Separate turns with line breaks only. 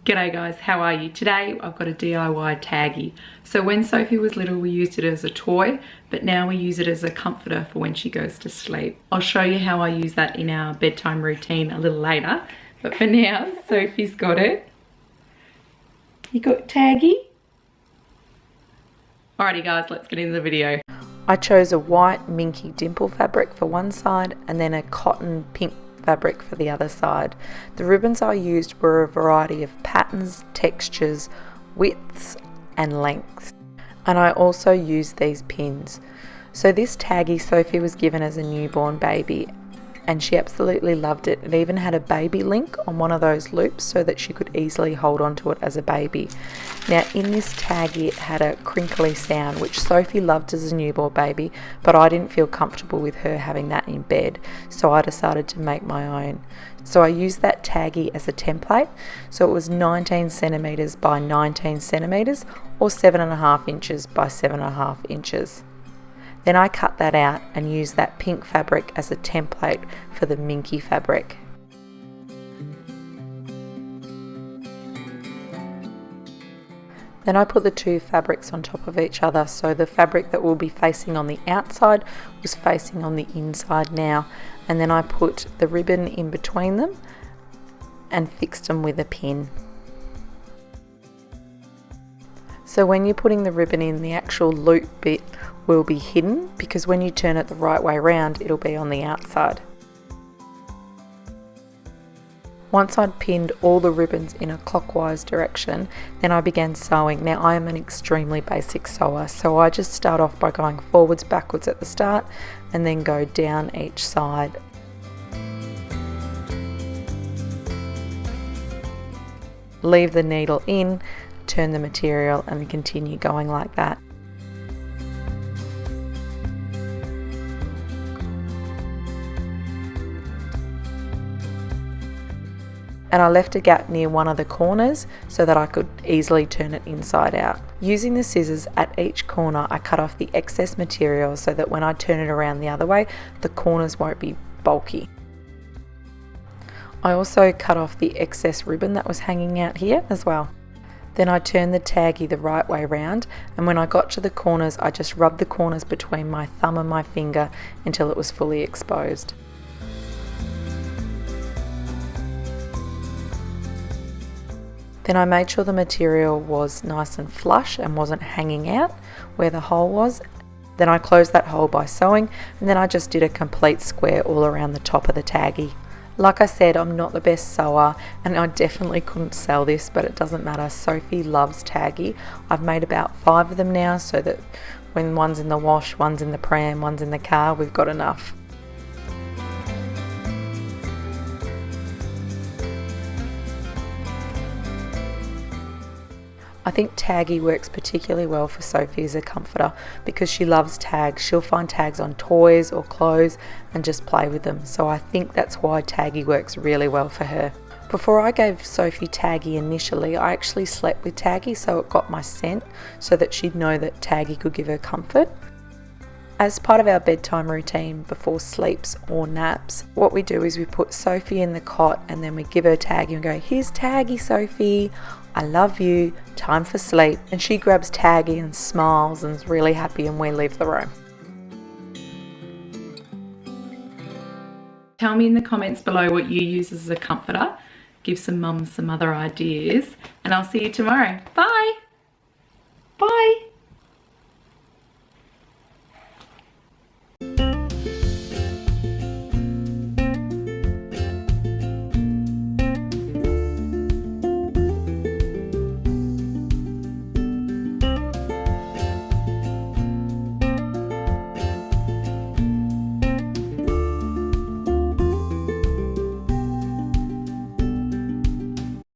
G'day guys, how are you? Today I've got a DIY Taggy. So when Sophie was little we used it as a toy, but now we use it as a comforter for when she goes to sleep. I'll show you how I use that in our bedtime routine a little later, but for now Sophie's got it. You got Taggy? Alrighty guys, let's get into the video. I chose a white minke dimple fabric for one side and then a cotton pink fabric for the other side. The ribbons I used were a variety of patterns, textures, widths and lengths. And I also used these pins. So this Taggy Sophie was given as a newborn baby and she absolutely loved it. It even had a baby link on one of those loops so that she could easily hold on to it as a baby. Now in this Taggy it had a crinkly sound which Sophie loved as a newborn baby, but I didn't feel comfortable with her having that in bed, so I decided to make my own. So I used that Taggy as a template, so it was 19 centimeters by 19 centimeters or 7.5 inches by 7.5 inches. Then I cut that out and used that pink fabric as a template for the minke fabric. Then I put the two fabrics on top of each other, so the fabric that will be facing on the outside was facing on the inside now, and then I put the ribbon in between them and fixed them with a pin. So when you're putting the ribbon in, the actual loop bit will be hidden because when you turn it the right way around, it'll be on the outside. Once I'd pinned all the ribbons in a clockwise direction, then I began sewing. Now I am an extremely basic sewer, so I just start off by going forwards, backwards at the start and then go down each side. Leave the needle in, turn the material and continue going like that. And I left a gap near one of the corners so that I could easily turn it inside out. Using the scissors at each corner, I cut off the excess material so that when I turn it around the other way, the corners won't be bulky. I also cut off the excess ribbon that was hanging out here as well. Then I turned the Taggy the right way round, and when I got to the corners, I just rubbed the corners between my thumb and my finger until it was fully exposed. Then I made sure the material was nice and flush and wasn't hanging out where the hole was. Then I closed that hole by sewing, and then I just did a complete square all around the top of the Taggy. Like I said, I'm not the best sewer and I definitely couldn't sell this, but it doesn't matter. Sophie loves Taggy. I've made about 5 of them now so that when one's in the wash, one's in the pram, one's in the car, we've got enough. I think Taggy works particularly well for Sophie as a comforter because she loves tags. She'll find tags on toys or clothes and just play with them. So I think that's why Taggy works really well for her. Before I gave Sophie Taggy initially, I actually slept with Taggy so it got my scent so that she'd know that Taggy could give her comfort. As part of our bedtime routine before sleeps or naps, what we do is we put Sophie in the cot and then we give her Taggy and go, "Here's Taggy, Sophie. I love you. Time for sleep." And she grabs Taggy and smiles and is really happy and we leave the room. Tell me in the comments below what you use as a comforter. Give some mums some other ideas and I'll see you tomorrow. Bye. Bye.